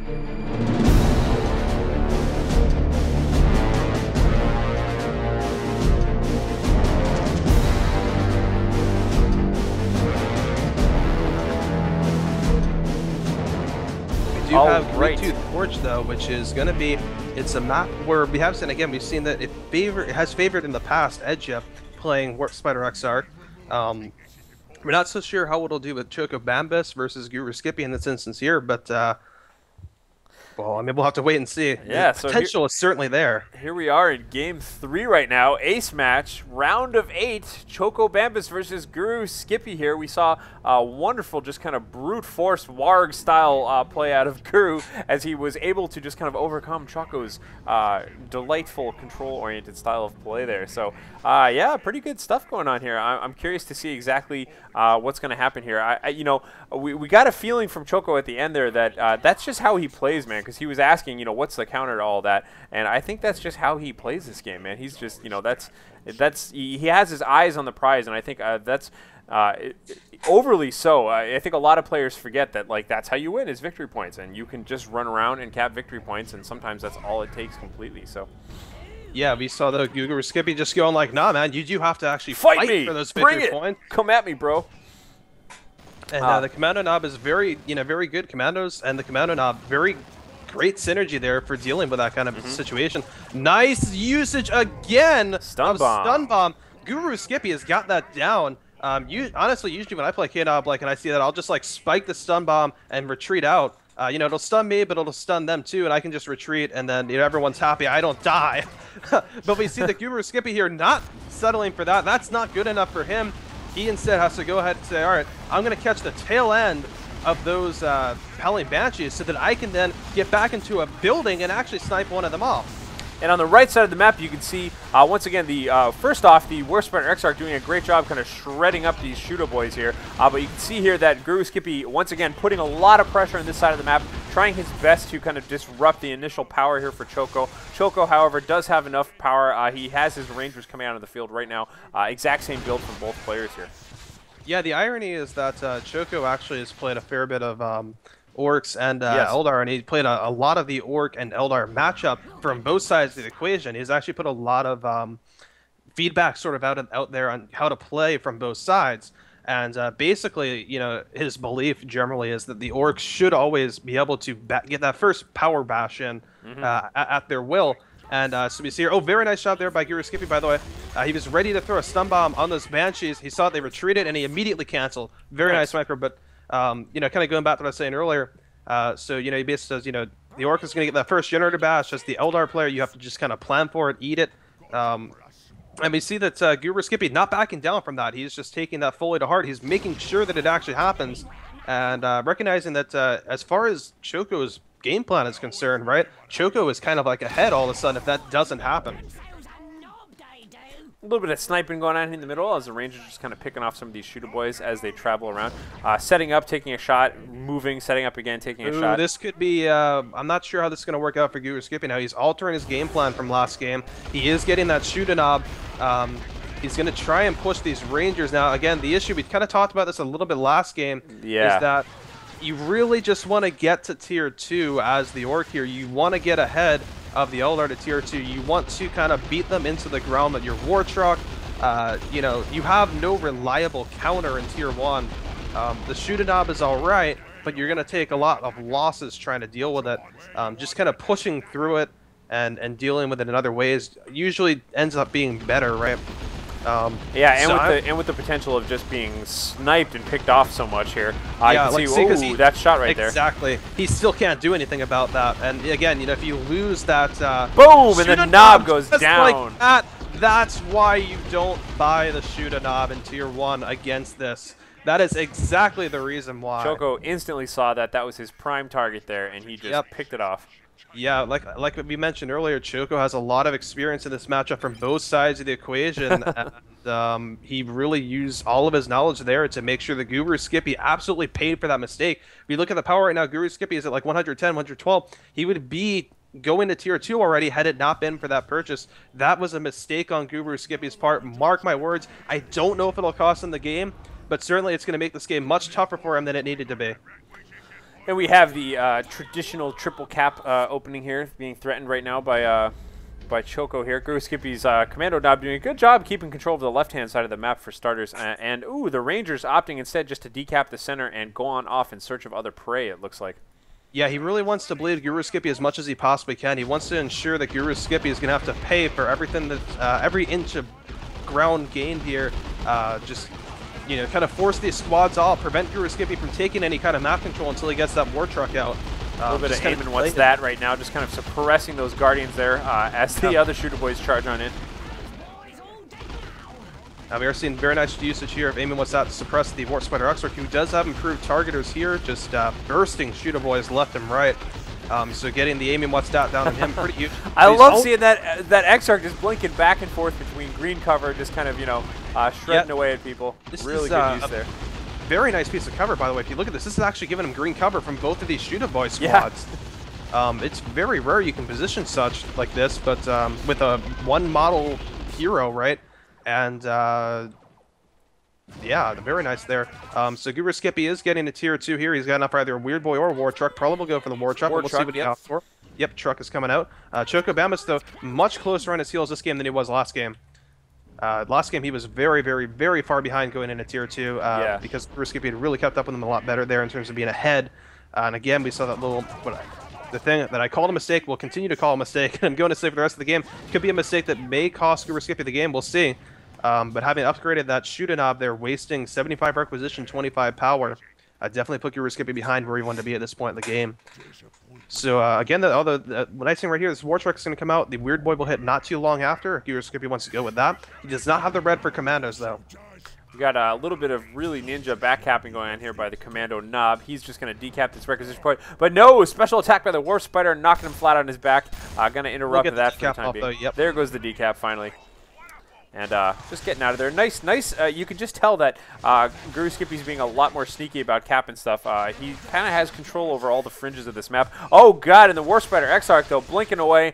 We do have Great Tooth Torch though, which is going to be, it's a map where we have seen, again, we've seen that it has favored in the past Edgep playing Warp Spider XR. We're not so sure how it'll do with Choco Bambus versus Guru Skippy in this instance here, but well, I mean, we'll have to wait and see. Yeah, the potential is certainly there. Here we are in Game 3 right now. Ace match, round of 8. Choco Bambus versus Guru Skippy here. We saw a wonderful, just kind of brute force Warg-style play out of Guru as he was able to just kind of overcome Choco's delightful, control-oriented style of play there. So, yeah, pretty good stuff going on here. I'm curious to see exactly what's going to happen here. You know, we got a feeling from Choco at the end there that that's just how he plays, man. Because he was asking, you know, what's the counter to all that, and I think that's just how he plays this game, man. He's just, you know, he has his eyes on the prize, and I think that's overly so. I think a lot of players forget that, like, that's how you win is victory points, and you can just run around and cap victory points, and sometimes that's all it takes completely. So. Yeah, we saw the Guru Skippy just going like, nah, man, you do have to actually fight me for those victory points. Come at me, bro. And the Commando Knob is very good. Commandos and the Commando Knob, very great synergy there for dealing with that kind of situation. Nice usage again of Stun Bomb. Guru Skippy has got that down. Honestly, usually when I play K-Knob, like, and I see that, I'll just like spike the Stun Bomb and retreat out. You know, it'll stun me, but it'll stun them too, and I can just retreat, and then, you know, everyone's happy. I don't die. But we see the Guru Skippy here not settling for that. That's not good enough for him. He instead has to go ahead and say, all right, I'm going to catch the tail end of those Howling Banshees so that I can then get back into a building and actually snipe one of them off. And on the right side of the map, you can see, once again, first off, the Warp Spider XR doing a great job kind of shredding up these Shooto boys here. But you can see here that Guru Skippy, once again, putting a lot of pressure on this side of the map, trying his best to kind of disrupt the initial power here for Choco. Choco, however, does have enough power. He has his Rangers coming out of the field right now. Exact same build from both players here. Yeah, the irony is that Choco actually has played a fair bit of Orcs and yes. Eldar, and he played a lot of the Orc and Eldar matchup from both sides of the equation. He's actually put a lot of feedback sort of out there on how to play from both sides. And basically, you know, his belief generally is that the Orcs should always be able to get that first power bash in at their will. And so we see here, oh, very nice job there by Guru Skippy, by the way. He was ready to throw a stun bomb on those Banshees. He saw it, they retreated, and he immediately canceled. Very nice micro, but, you know, kind of going back to what I was saying earlier. So, you know, he basically says, you know, the Orc is going to get that first generator bash. As the Eldar player, you have to just kind of plan for it, eat it. And we see that Guru Skippy not backing down from that. He's just taking that fully to heart. He's making sure that it actually happens. And recognizing that as far as Choco's game plan is concerned, right? Choco is kind of like ahead all of a sudden if that doesn't happen. A little bit of sniping going on in the middle as the Rangers just kind of picking off some of these Shooter boys as they travel around. Setting up, taking a shot, moving, setting up again, taking a shot. This could be, I'm not sure how this is going to work out for Guru Skippy now. He's altering his game plan from last game. He is getting that Shooter knob. He's going to try and push these Rangers. Now, again, the issue, we kind of talked about this a little bit last game, is that you really just want to get to tier 2 as the Orc here. You want to get ahead of the Eldar to tier 2. You want to kind of beat them into the ground with your War Truck. You know, you have no reliable counter in tier 1. The Shooter knob is all right, but you're going to take a lot of losses trying to deal with it. Just kind of pushing through it and dealing with it in other ways usually ends up being better, right? Yeah, and with the potential of just being sniped and picked off so much here. Yeah, you can see, that shot right there. Exactly. He still can't do anything about that. And again, you know, if you lose that, boom, and the knob goes down. Like that, that's why you don't buy the Shooter knob in tier 1 against this. That is exactly the reason why. Choco instantly saw that was his prime target there, and he just picked it off. Yeah, like we mentioned earlier, Choco has a lot of experience in this matchup from both sides of the equation. And, he really used all of his knowledge there to make sure that Guru Skippy absolutely paid for that mistake. If you look at the power right now, Guru Skippy is at like 110, 112. He would be going to tier 2 already had it not been for that purchase. That was a mistake on Guru Skippy's part. Mark my words, I don't know if it'll cost him the game, but certainly it's going to make this game much tougher for him than it needed to be. And we have the traditional triple cap opening here, being threatened right now by Choco here. Guru Skippy's Commando Knob doing a good job keeping control of the left-hand side of the map for starters. And ooh, the Rangers opting instead just to decap the center and go on off in search of other prey, it looks like. Yeah, he really wants to bleed Guru Skippy as much as he possibly can. He wants to ensure that Guru Skippy is going to have to pay for everything that, every inch of ground gained here. Just, you know, kind of force these squads off, prevent Guru Skippy from taking any kind of map control until he gets that war truck out. A little bit of aim and what's that right now, just kind of suppressing those Guardians there as the other Shooter Boys charge on in. We are seeing very nice usage here of aiming what's that to suppress the Warp Spider Exarch, who does have improved targeters here, just bursting Shooter Boys left and right. So getting the aiming what's that down on him pretty huge. I love seeing that Exarch just blinking back and forth between green cover, just kind of, you know, shredding away at people. This really is, good use there. Very nice piece of cover, by the way. If you look at this, is actually giving him green cover from both of these Shooter Boy squads. Yeah. It's very rare you can position such like this, but with a one model hero, right? And yeah, very nice there. So Guru Skippy is getting a tier 2 here. He's got enough for either a Weird Boy or a War Truck. Probably will go for the War Truck, but we'll see what he's out for. Yep, truck is coming out. Choco Bambas, though, much closer on his heels this game than he was last game. Last game, he was very, very, very far behind going into tier 2 because Guru Skippy had really kept up with him a lot better there in terms of being ahead. And again, we saw that little... the thing that I called a mistake, will continue to call a mistake, and I'm going to say for the rest of the game, could be a mistake that may cost Guru Skippy the game, we'll see. But having upgraded that Shooter Knob there, wasting 75 requisition, 25 power, definitely put Guru Skippy behind where he wanted to be at this point in the game. So again, the nice thing right here, this War Truck is going to come out. The Weird Boy will hit not too long after, if Guru Skippy wants to go with that. He does not have the red for Commandos, though. We got a little bit of really ninja backcapping going on here by the Commando Knob. He's just going to decap this requisition point. But no, special attack by the Warp Spider, knocking him flat on his back. Going to interrupt that for the time being. Yep. There goes the decap finally. And just getting out of there. Nice. You can just tell that Guru Skippy's being a lot more sneaky about cap and stuff. He kind of has control over all the fringes of this map. Oh, God, and the War Spider Exarch, though, blinking away,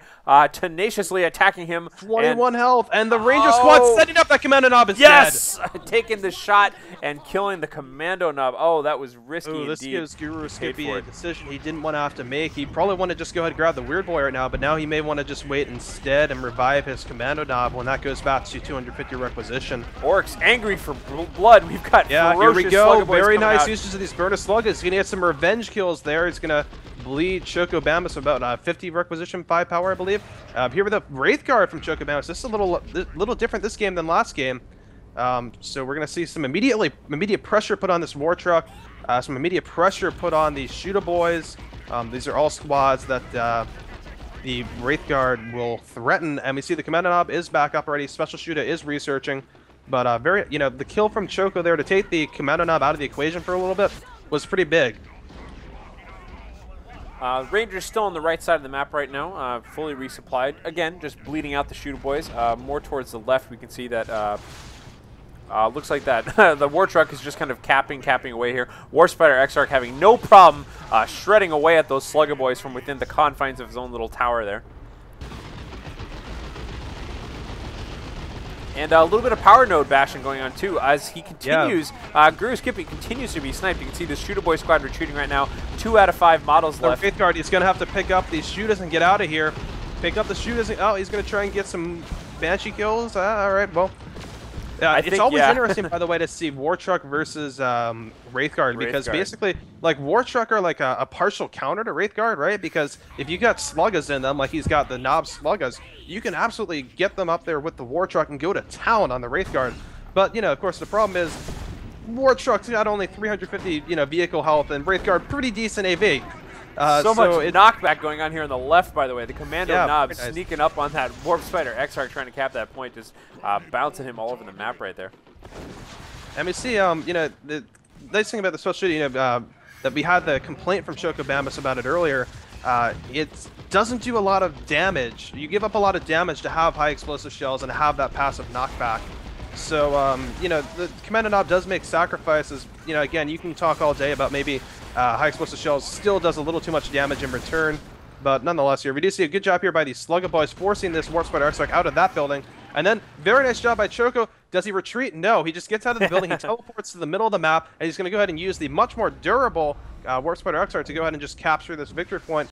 tenaciously attacking him. 21 health, and the Ranger squad setting up that Commando Knob instead. Yes! Taking the shot and killing the Commando Knob. Oh, that was risky indeed. This gives Guru Skippy a decision he didn't want to have to make. He probably wanted to just go ahead and grab the Weird Boy right now, but now he may want to just wait instead and revive his Commando Knob when that goes back to 250 requisition. Orcs angry for blood. We've got here we go. Very nice out. uses of these Burner Sluggers. He's going to get some revenge kills there. He's going to bleed Choco Bambas about 50 requisition, 5 power, I believe. Here with a Wraith Guard from Choco Bambas. This is a little different this game than last game. So we're going to see some immediate pressure put on this War Truck. Some immediate pressure put on the Shooter Boys. These are all squads that the Wraith Guard will threaten, and we see the Commando Knob is back up already. Special Shooter is researching, but the kill from Choco there to take the Commando Knob out of the equation for a little bit was pretty big. Rangers still on the right side of the map right now, fully resupplied. Again, just bleeding out the Shooter Boys. More towards the left, we can see that looks like that the War Truck is just kind of capping away here. War Spider Exarch having no problem shredding away at those Slugger Boys from within the confines of his own little tower there. And a little bit of power node bashing going on too as he continues. Guru Skippy continues to be sniped. You can see the Shooter Boy squad retreating right now. 2 out of 5 models left. Wraith Guard, he's going to have to pick up these shooters and get out of here. Pick up the shooters. Oh, he's going to try and get some Banshee kills. All right, well. It's always interesting, by the way, to see War Truck versus Wraith Guard, because basically, like, War Truck are like a partial counter to Wraith Guard, right? Because if you got Sluggas in them, like he's got the Knob Sluggas, you can absolutely get them up there with the War Truck and go to town on the Wraith Guard. But, of course, the problem is War Truck's got only 350, vehicle health, and Wraith Guard pretty decent AV. So much knockback going on here on the left, by the way. The Commando Knob sneaking up on that Warp Spider Exarch, trying to cap that point, just bouncing him all over the map right there. And we see, the nice thing about the special shooting, that we had the complaint from Choco Bambas about it earlier. It doesn't do a lot of damage. You give up a lot of damage to have high explosive shells and have that passive knockback. So, the Commando Knob does make sacrifices. Again, you can talk all day about maybe high explosive shells still does a little too much damage in return. But nonetheless, here we do see a good job here by these Slugger Boys forcing this Warp Spider Exarch out of that building. And then, very nice job by Choco. Does he retreat? No, he just gets out of the building, he teleports to the middle of the map, and he's going to go ahead and use the much more durable Warp Spider Exar to go ahead and just capture this victory point